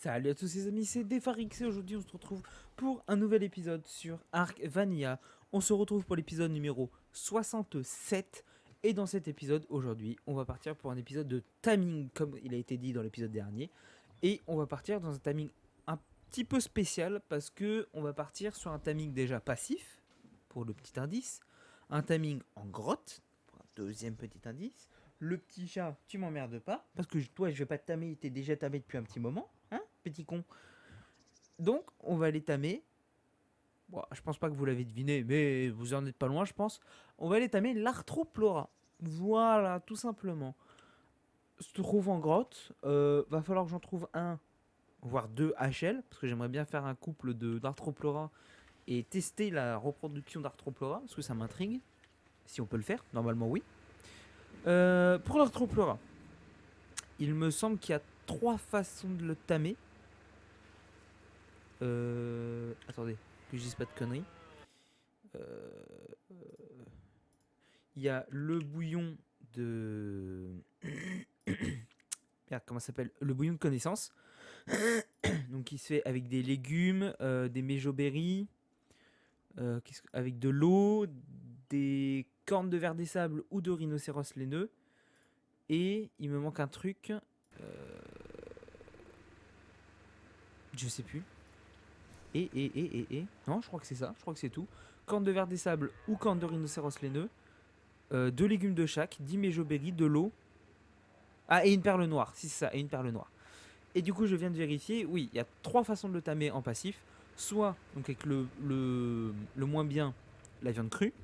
Salut à tous les amis, c'est Defarix et aujourd'hui on se retrouve pour un nouvel épisode sur Ark Vanilla. On se retrouve pour l'épisode numéro 67 et dans cet épisode aujourd'hui on va partir pour un épisode de timing comme il a été dit dans l'épisode dernier. Et on va partir dans un timing un petit peu spécial parce que on va partir sur un timing déjà passif pour le petit indice, un timing en grotte pour un deuxième petit indice. Le petit chat, tu m'emmerdes pas parce que toi je vais pas te tamer, t'es déjà tamé depuis un petit moment. Hein, petit con. Donc, on va les tamer. Bon, je pense pas que vous l'avez deviné, mais vous en êtes pas loin, je pense. On va les tamer l'Arthroplora. Voilà, tout simplement. Se trouve en grotte. Va falloir que j'en trouve un, voire deux HL, parce que j'aimerais bien faire un couple d'Arthroplora et tester la reproduction d'Arthroplora, parce que ça m'intrigue. Si on peut le faire, normalement oui. Pour l'Arthroplora, il me semble qu'il y a trois façons de le tamer. Attendez, que je dise pas de conneries. Euh, Il y a le bouillon de. Merde, comment ça s'appelle? Le bouillon de connaissance. Donc, qui se fait avec des légumes, des méjoberries, avec de l'eau, des cornes de ver des sables ou de rhinocéros laineux. Et il me manque un truc. Je sais plus. Et. Non, je crois que c'est ça. Je crois que c'est tout. Cornes de ver des sables ou cornes de rhinocéros laineux. Deux légumes de chaque, 10 méjoberries, de l'eau. Ah, et une perle noire. Si c'est ça, et une perle noire. Et du coup, je viens de vérifier. Oui, il y a trois façons de le tamer en passif. Soit donc avec le moins bien, la viande crue.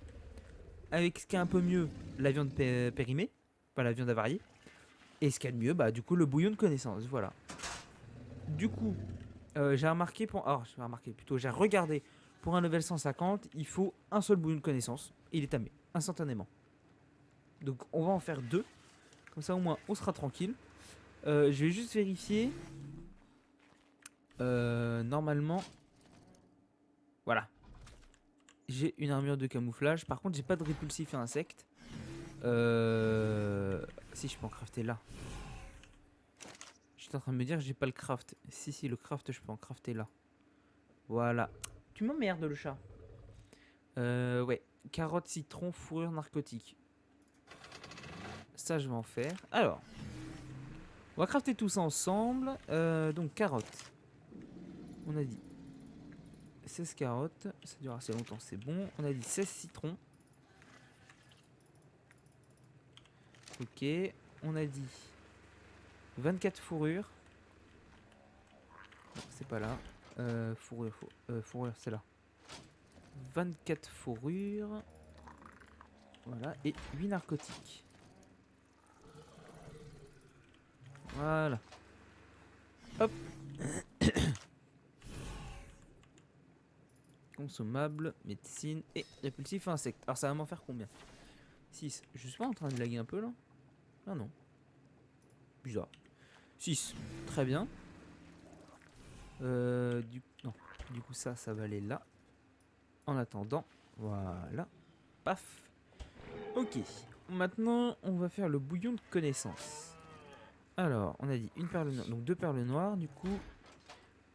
Avec ce qui est un peu mieux, la viande périmée. Pas la viande avariée. Et ce qu'il y a de mieux, bah du coup, le bouillon de connaissance. Voilà. Du coup, j'ai remarqué pour. Alors, j'ai remarqué plutôt, j'ai regardé pour un level 150, il faut un seul bouillon de connaissance. Et il est tamé, instantanément. Donc, on va en faire deux. Comme ça, au moins, on sera tranquille. Je vais juste vérifier. Normalement, voilà. J'ai une armure de camouflage. Par contre, j'ai pas de répulsif et insectes. Si, je peux en crafter là. J'étais en train de me dire, j'ai pas le craft. Si, le craft, je peux en crafter là. Voilà. Tu m'emmerdes, le chat. Ouais. Carotte, citron, fourrure, narcotique. Ça, je vais en faire. Alors, on va crafter tout ça ensemble. Donc, carotte. On a dit 16 carottes. Ça dure assez longtemps, c'est bon. On a dit 16 citrons. Ok. On a dit 24 fourrures. Non, c'est pas là. Fourrure, c'est là. 24 fourrures. Voilà. Et 8 narcotiques. Voilà. Hop. Consommable, médecine et répulsif insecte. Alors ça va m'en faire combien? 6. Je suis pas en train de laguer un peu là? Ah non. Bizarre. 6. Très bien. Non. Du coup ça va aller là. En attendant. Voilà. Paf. Ok. Maintenant on va faire le bouillon de connaissance. Alors on a dit une perle noire. Donc deux perles noires du coup.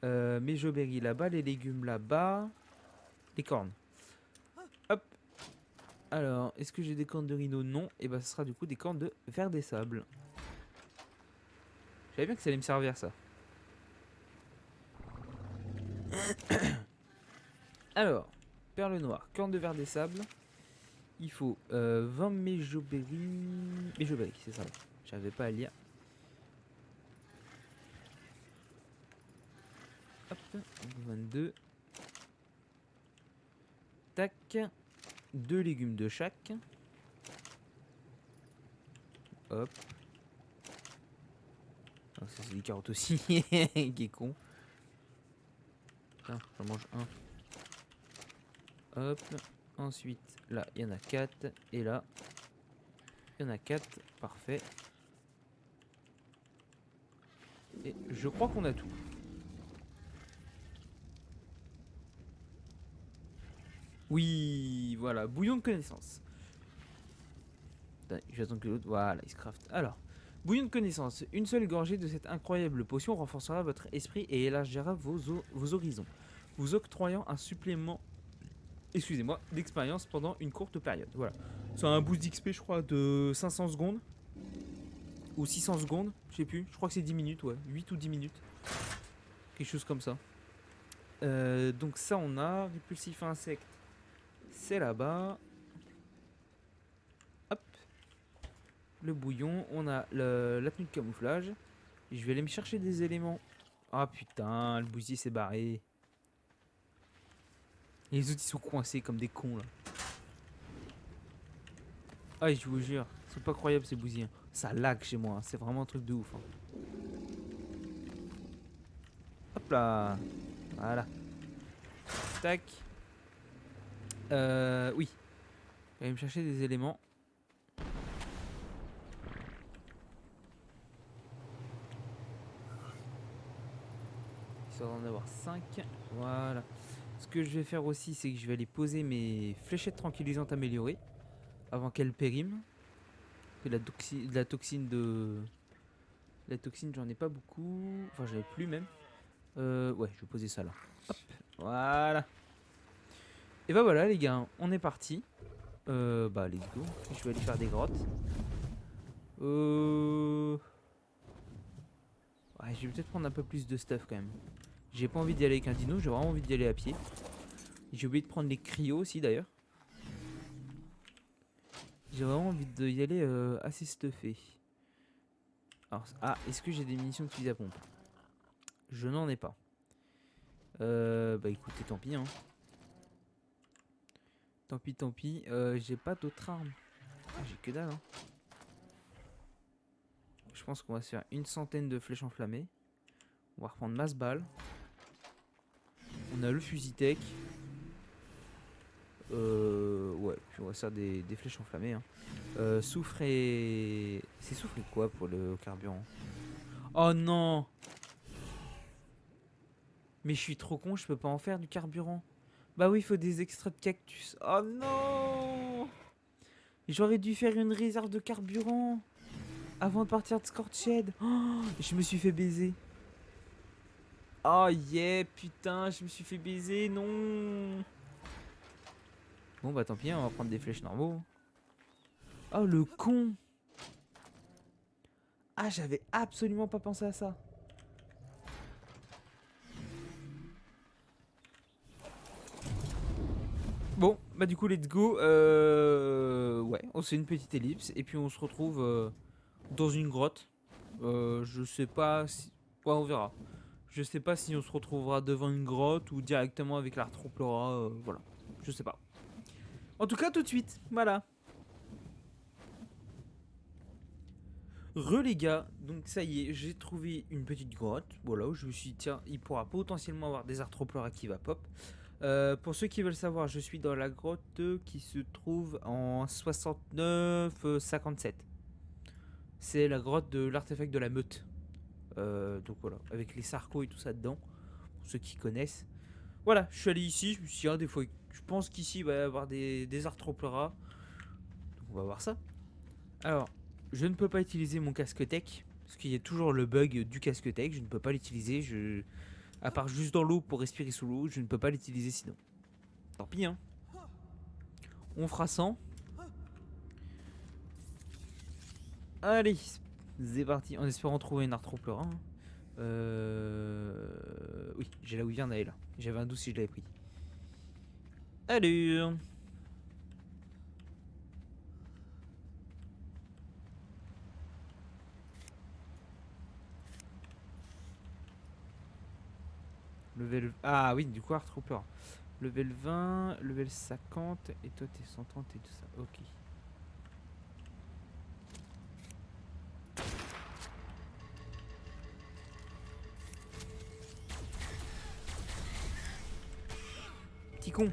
Mes jauberries là-bas. Les légumes là-bas. Les cornes. Hop. Alors, est-ce que j'ai des cornes de rhino? Non. Et bah, ce sera du coup des cornes de ver des sables. Je savais bien que ça allait me servir ça. Alors, perle noire, cornes de ver des sables. Il faut 20 méjoberries. Méjoberries, c'est ça. J'avais pas à lire. Hop, 22. Tac. Deux légumes de chaque. Hop. Ah, ça c'est des carottes aussi. Qui est con. Tiens, j'en mange un. Hop. Ensuite, là, il y en a 4. Et là, il y en a 4. Parfait. Et je crois qu'on a tout. Oui, voilà, bouillon de connaissance. J'attends que l'autre. Voilà, il se craft. Alors, Bouillon de connaissance. Une seule gorgée de cette incroyable potion renforcera votre esprit et élargira vos horizons, vous octroyant un supplément, excusez-moi, d'expérience pendant une courte période. Voilà. C'est un boost d'XP, je crois, de 500 secondes. Ou 600 secondes, je sais plus. Je crois que c'est 10 minutes, ouais. 8 ou 10 minutes. Quelque chose comme ça. Donc ça, on a. Répulsif insecte. C'est là-bas. Hop. Le bouillon. On a la tenue de camouflage. Et je vais aller me chercher des éléments. Ah putain, le bousier s'est barré. Et les autres, ils sont coincés comme des cons, là. Ah, je vous jure. C'est pas croyable, ces bousiers. Ça lag chez moi. Hein. C'est vraiment un truc de ouf. Hein. Hop là. Voilà. Tac. Oui. Je vais aller me chercher des éléments. Histoire d'en avoir 5. Voilà. Ce que je vais faire aussi, c'est que je vais aller poser mes fléchettes tranquillisantes améliorées avant qu'elles périment. Que la toxine de. La toxine, j'en ai pas beaucoup. Enfin, j'en ai plus même. Ouais, je vais poser ça là. Hop. Voilà. Et bah voilà, les gars, on est parti. Bah, let's go. Je vais aller faire des grottes. Ouais, je vais peut-être prendre un peu plus de stuff quand même. J'ai pas envie d'y aller avec un dino, j'ai vraiment envie d'y aller à pied. J'ai oublié de prendre les cryos aussi d'ailleurs. J'ai vraiment envie d'y aller assez stuffé. Alors, est-ce que j'ai des munitions de fusil à pompe? Je n'en ai pas. Bah écoutez, tant pis hein. Tant pis, tant pis. J'ai pas d'autres armes. Ah, j'ai que dalle hein. Je pense qu'on va se faire une centaine de flèches enflammées. On va reprendre masse balle. On a le fusil tech. Ouais, puis on va se faire des flèches enflammées. Hein. Soufre et... C'est soufre et quoi pour le carburant? Oh non! Mais je suis trop con, je peux pas en faire du carburant. Bah oui, il faut des extraits de cactus. Oh non! J'aurais dû faire une réserve de carburant avant de partir de Scorched. Oh, je me suis fait baiser. Oh yeah, putain, je me suis fait baiser, non. Bon bah tant pis, on va prendre des flèches normaux. Oh le con. Ah, j'avais absolument pas pensé à ça. Bon, bah du coup, let's go. Ouais, on se fait une petite ellipse et puis on se retrouve dans une grotte. Je sais pas si... Ouais, on verra. Je sais pas si on se retrouvera devant une grotte ou directement avec l'Arthroplora. Voilà, je sais pas. En tout cas, tout de suite, voilà. Les gars, donc ça y est, j'ai trouvé une petite grotte. Voilà, où je me suis dit, tiens, il pourra potentiellement avoir des Arthroplora qui va pop. Pour ceux qui veulent savoir, je suis dans la grotte qui se trouve en 69-57. C'est la grotte de l'artefact de la meute. Donc voilà, avec les sarcos et tout ça dedans, pour ceux qui connaissent. Voilà, je suis allé ici, je me suis dit, des fois, je pense qu'ici il va y avoir des Arthroplora. Donc on va voir ça. Alors, je ne peux pas utiliser mon casque tech, parce qu'il y a toujours le bug du casque tech, je ne peux pas l'utiliser, à part juste dans l'eau pour respirer sous l'eau, je ne peux pas l'utiliser sinon. Tant pis hein. On fera 100. Allez, c'est parti, en espérant trouver une Arthroplora. Hein. Oui, j'ai la Wyvern, elle est là. J'avais un doute si je l'avais pris. Allez. Level... Ah oui, du coup, Arthroplora. Level 20, level 50, et toi t'es 130 et tout ça. Ok. Petit con.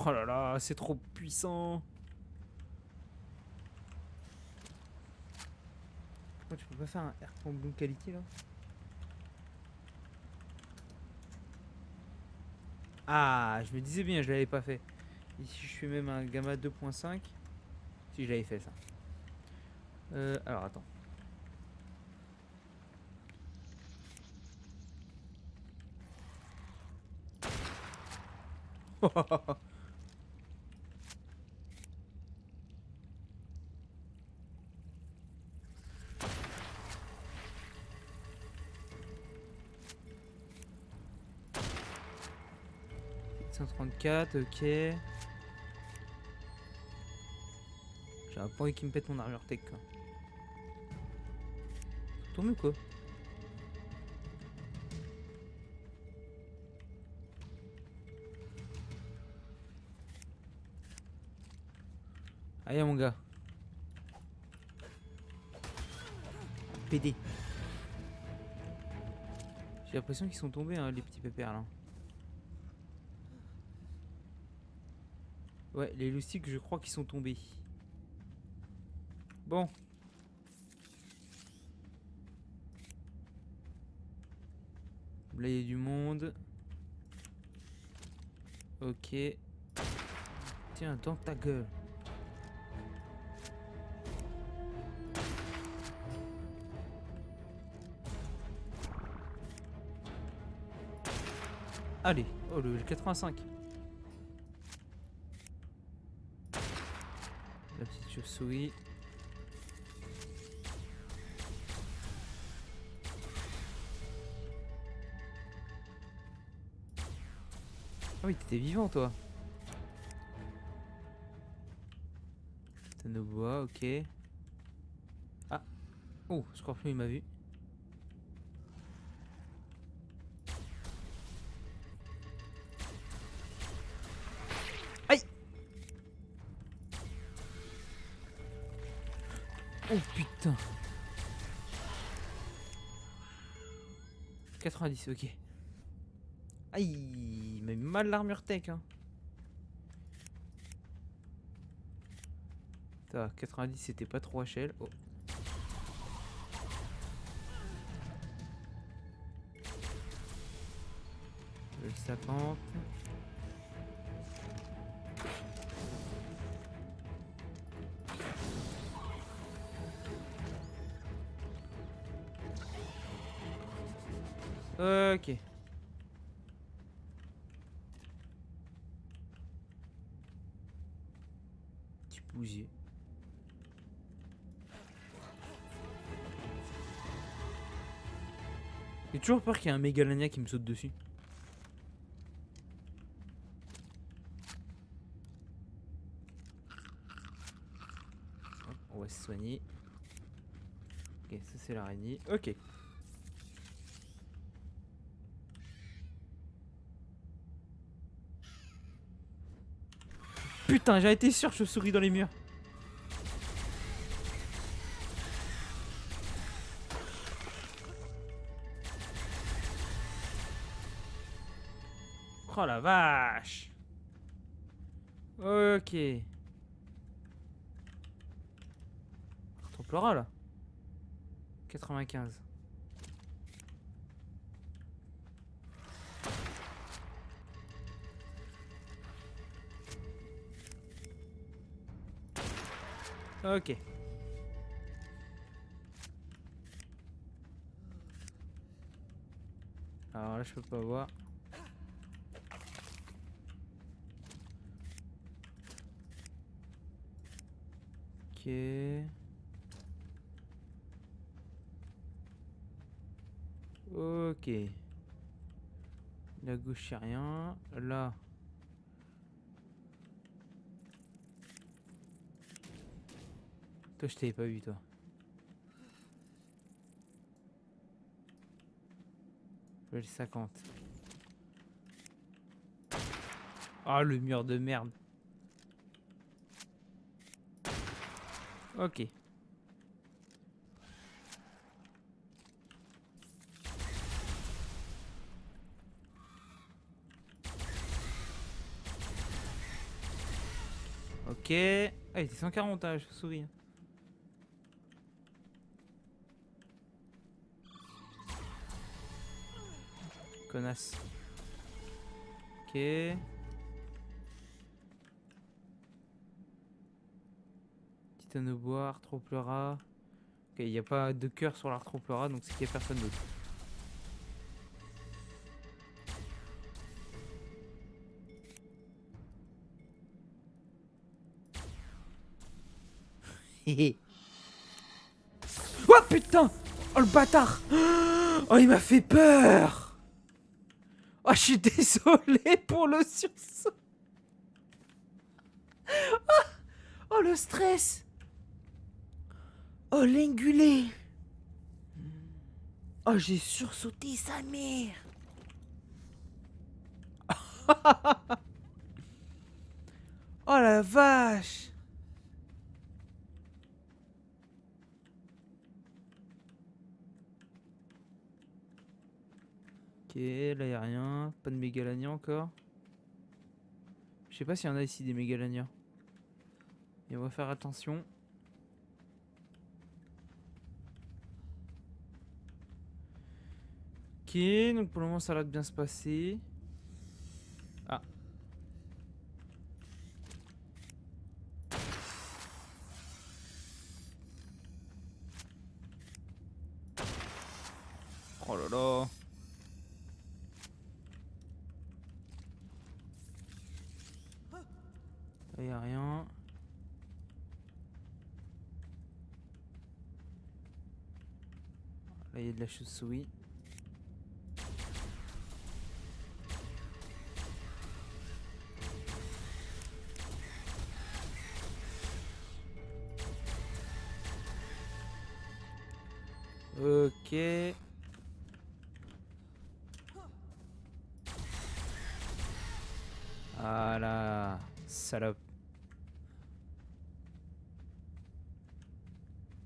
Oh là là, c'est trop puissant. Pourquoi tu peux pas faire un Airport Bloom Quality là? Ah, je me disais bien, je l'avais pas fait. Ici, je fais même un gamma 2.5. Si, je l'avais fait ça. Alors, attends. .134, ok. J'ai pas envie qu'il me pète mon armure tech, quoi. Tourne ou quoi? Allez, mon gars. PD. J'ai l'impression qu'ils sont tombés, hein, les petits pépères, là. Ouais, les loustiques, je crois qu'ils sont tombés. Bon. Là, il y a du monde. Ok. Tiens, dans ta gueule. Allez. Oh, le 85. La petite chauve-souris. Ah oui, t'étais vivant, toi. T'as nos bois, ok. Ah. Oh, Scorpion, il m'a vu. Aïe. Oh, putain. 90, ok. Aïe, il m'a mis mal l'armure tech, hein. Ça va, 90, c'était pas trop HL. Oh. Le 50. Ok. Petit bousier. J'ai toujours peur qu'il y ait un Mégalania qui me saute dessus. Hop, on va se soigner. Ok, ça c'est l'araignée. Ok. Putain, j'ai été sûr que je souris dans les murs. Oh la vache. Ok. Templora là. 95. Ok. Alors là, je peux pas voir. Ok. Ok. La gauche, y'a rien. Là. Toi, je t'avais pas vu, toi. Le 50. Ah, le mur de merde. Ok. Ok. Ah, il était 140, hein, je me souviens. Connasse. Ok. Titanoboa, Arthropleura. Ok, il n'y a pas de cœur sur l'Arthropleura, donc c'est qu'il n'y a personne d'autre. Oh putain! Oh le bâtard! Oh il m'a fait peur! Oh je suis désolé pour le sursaut! Oh le stress! Oh l'ingulé! Oh j'ai sursauté sa mère! Oh la vache! Ok, là y'a rien. Pas de mégalania encore. Je sais pas s'il y en a ici des mégalania. Et on va faire attention. Ok, donc pour le moment ça a l'air de bien se passer. Ah. Oh là là. Là y'a rien. Là y'a de la chauve-souris. Ok. Voilà. Salope.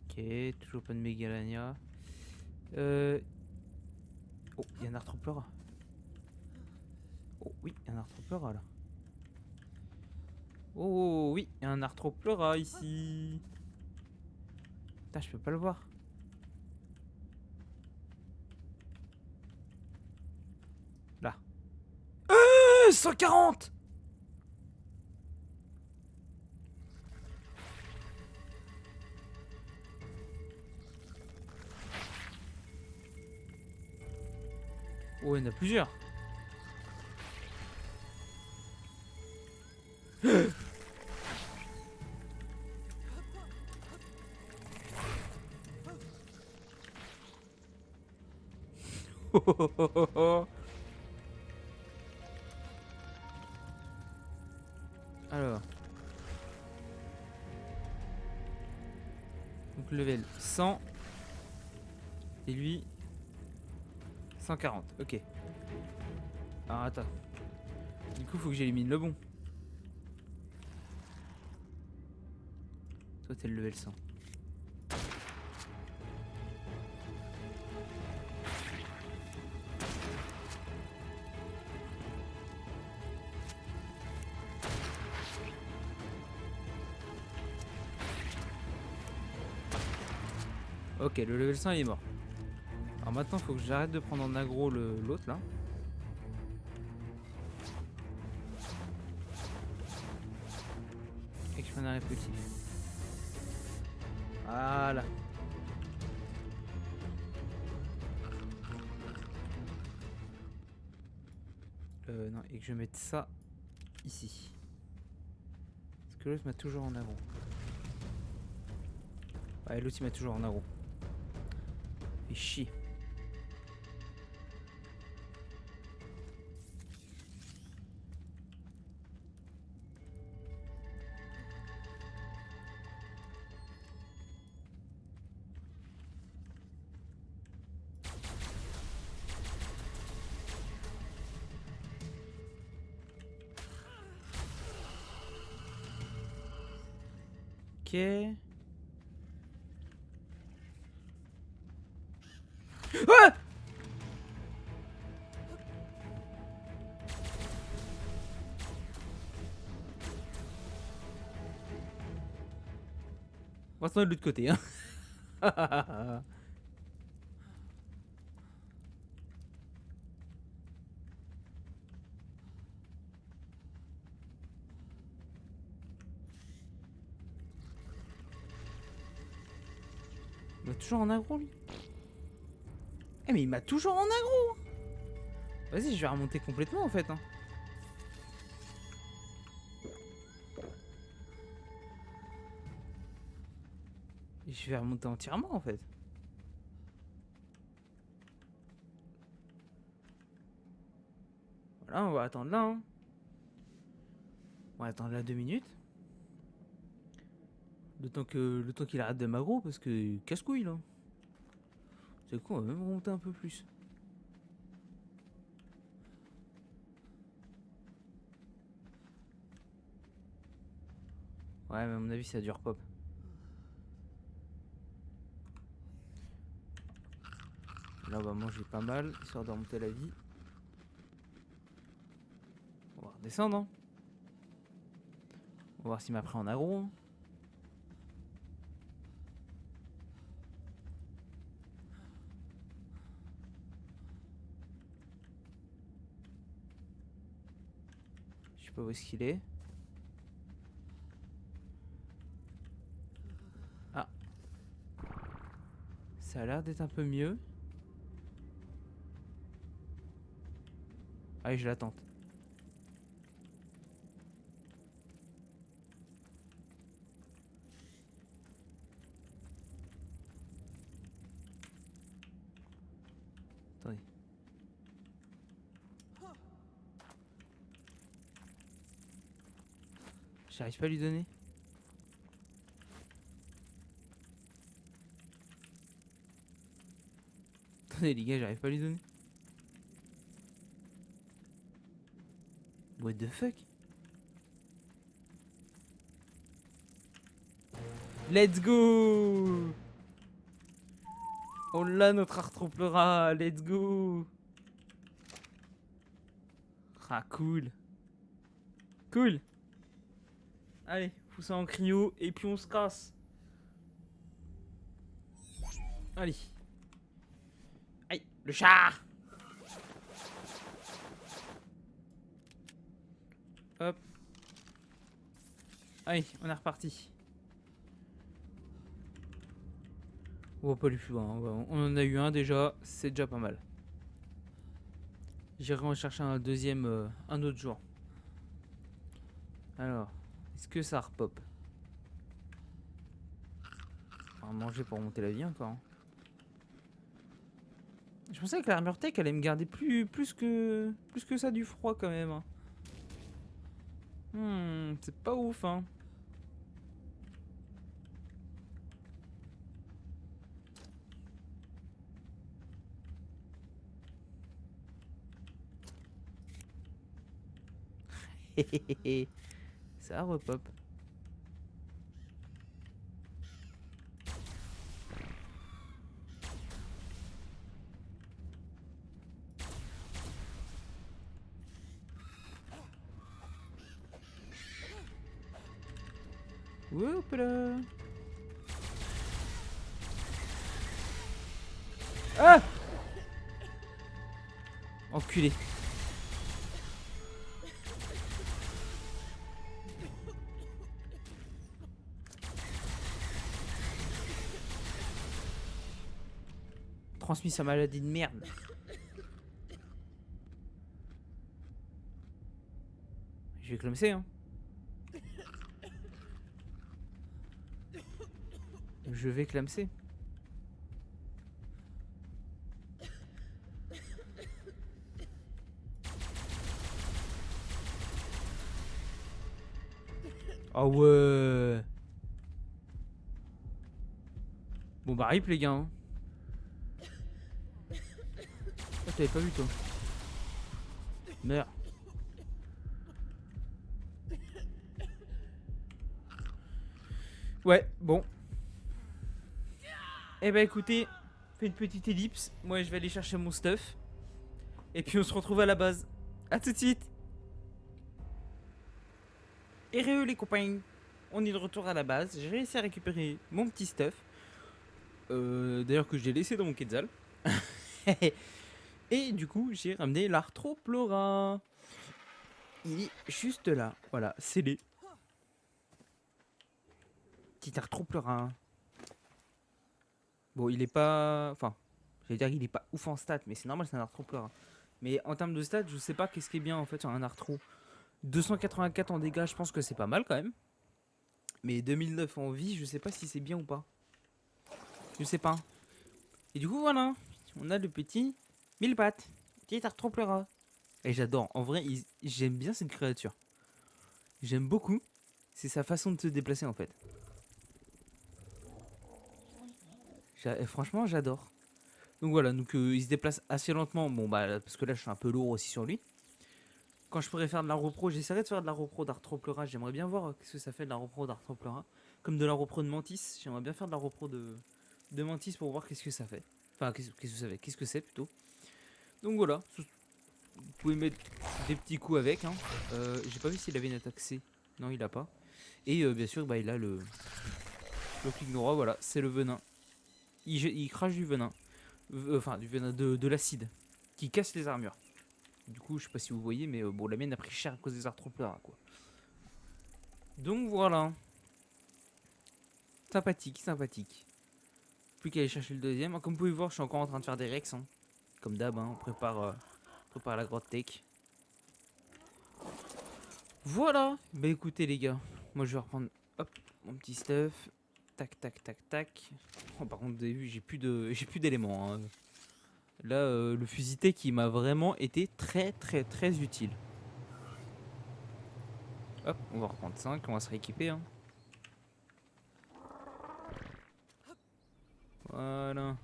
Ok, toujours pas de mégalania. Oh, il y a un Arthropleura. Oh oui, il y a un Arthropleura là. Oh oui, il y a un Arthropleura ici. Putain, je peux pas le voir. Là. 140. Oh, il y en a plusieurs. Alors. Donc level 100. Et lui 140. Ok. Alors attends. Du coup faut que j'élimine le bon. Toi t'es le level 100. Ok, le level 100 il est mort. Alors maintenant faut que j'arrête de prendre en aggro l'autre là. Et que je prenne un répétitif. Voilà. Non, et que je mette ça ici. Parce que l'autre m'a toujours en aggro. Ouais, l'autre il m'a toujours en aggro. Fait chier. Ok. Ah! On va se de l'autre côté, hein. Il m'a toujours en aggro lui. Eh mais il m'a toujours en aggro. Vas-y, je vais remonter complètement en fait. Hein. Je vais remonter entièrement en fait. Voilà, on va attendre là. Hein. On va attendre là 2 minutes. Le temps qu'il arrête de m'aggro parce que casse-couille là. C'est quoi, on va même remonter un peu plus. Ouais, mais à mon avis, ça dure pop. Là, on va manger pas mal, histoire de remonter la vie. On va redescendre. Hein. On va voir s'il m'a pris en aggro. Hein. Je sais pas où est-ce qu'il est. Ah. Ça a l'air d'être un peu mieux. Allez, je l'attends. Attendez. J'arrive pas à lui donner. Attendez les gars, j'arrive pas à lui donner. What the fuck? Let's go! On l'a, notre arthropleura, let's go! Ah cool. Cool. Allez, fous ça en cryo et puis on se casse. Allez. Aïe, le chat. Hop. Allez, on est reparti. On va pas aller plus loin. On en a eu un déjà, c'est déjà pas mal. J'irai en chercher un deuxième un autre jour. Alors, est-ce que ça repop? On va manger pour monter la vie encore. Hein. Je pensais que l'armure tech allait me garder plus que ça du froid quand même. Hein. C'est pas ouf hein. Ça repop. Hop là. Ah! Enculé. Transmis sa maladie de merde. Je vais clamser hein. Je vais clamser. Ah ouais. Bon bah rip les gars. Hein. Oh, t'avais pas vu toi. Meurs. Ouais, bon. Eh bah écoutez, fais une petite ellipse. Moi je vais aller chercher mon stuff. Et puis on se retrouve à la base. A tout de suite. Et les copains. On est de retour à la base. J'ai réussi à récupérer mon petit stuff. D'ailleurs que j'ai laissé dans mon Quetzal. Et du coup j'ai ramené l'Arthropleura. Il est juste là. Voilà, scellé. Petit Arthropleura. Bon, il est pas. Enfin, j'allais dire qu'il est pas ouf en stats, mais c'est normal, c'est un Arthropleura. Mais en termes de stats, je sais pas qu'est-ce qui est bien en fait sur un Arthro. 284 en dégâts, je pense que c'est pas mal quand même. Mais 2009 en vie, je sais pas si c'est bien ou pas. Je sais pas. Et du coup, voilà. On a le petit mille pattes. Petit Arthropleura. Et j'adore. En vrai, j'aime bien cette créature. J'aime beaucoup. C'est sa façon de se déplacer en fait. Franchement, j'adore. Donc voilà, donc il se déplace assez lentement. Bon bah parce que là je suis un peu lourd aussi sur lui. Quand je pourrais faire de la repro, j'essaierai de faire de la repro d'Arthropleura. J'aimerais bien voir qu'est-ce que ça fait de la repro d'Arthropleura. Comme de la repro de Mantis. J'aimerais bien faire de la repro de Mantis pour voir qu'est-ce que ça fait. Enfin, qu'est-ce que ça fait, qu'est-ce que c'est plutôt. Donc voilà, vous pouvez mettre des petits coups avec. Hein. J'ai pas vu s'il avait une attaque C. Non, il a pas. Et bien sûr, bah, il a le clic droit. Voilà, c'est le venin. Il crache du venin. Enfin, du venin de l'acide. Qui casse les armures. Du coup, je sais pas si vous voyez, mais bon, la mienne a pris cher à cause des Arthropleura, quoi. Donc voilà. Sympathique, sympathique. Plus qu'à aller chercher le deuxième. Comme vous pouvez voir, je suis encore en train de faire des rex. Hein. Comme d'hab, hein, prépare la grotte tech. Voilà. Bah écoutez les gars, moi je vais reprendre hop, mon petit stuff. Tac, tac, tac, tac. Oh, par contre, vous avez vu, j'ai plus d'éléments. Hein. Là, le fusil tech qui m'a vraiment été très, très, très utile. Hop, on va reprendre 5, on va se rééquiper. Hein. Voilà.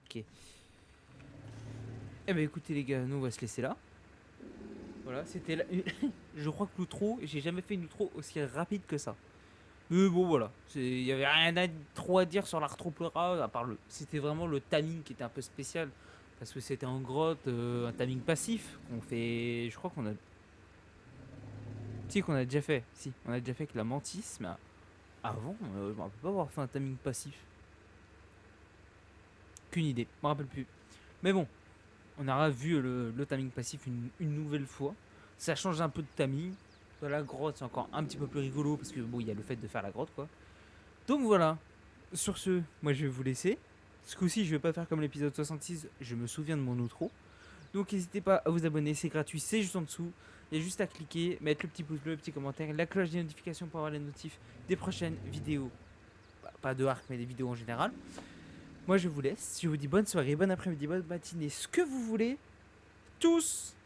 Ok. Eh ben écoutez les gars, nous on va se laisser là. Voilà, c'était là. Je crois que l'outro, j'ai jamais fait une outro aussi rapide que ça. Mais bon voilà, il y avait rien trop à dire sur l'Arthropleura, à part c'était vraiment le timing qui était un peu spécial. Parce que c'était en grotte, un timing passif. On fait. Je crois qu'on a. Si, qu'on a déjà fait. Si, on a déjà fait avec la Mantis, mais avant, on peut pas avoir fait un timing passif. Qu'une idée, je me rappelle plus. Mais bon, on aura vu le timing passif une nouvelle fois. Ça change un peu de timing. Dans la grotte, c'est encore un petit peu plus rigolo parce que bon, il y a le fait de faire la grotte quoi. Donc voilà. Sur ce, moi je vais vous laisser. Ce coup-ci, je vais pas faire comme l'épisode 66. Je me souviens de mon outro. Donc n'hésitez pas à vous abonner, c'est gratuit, c'est juste en dessous. Il y a juste à cliquer, mettre le petit pouce bleu, le petit commentaire, la cloche des notifications pour avoir les notifs des prochaines vidéos. Pas de arc, mais des vidéos en général. Moi je vous laisse. Je vous dis bonne soirée, bon après-midi, bonne matinée, ce que vous voulez. Tous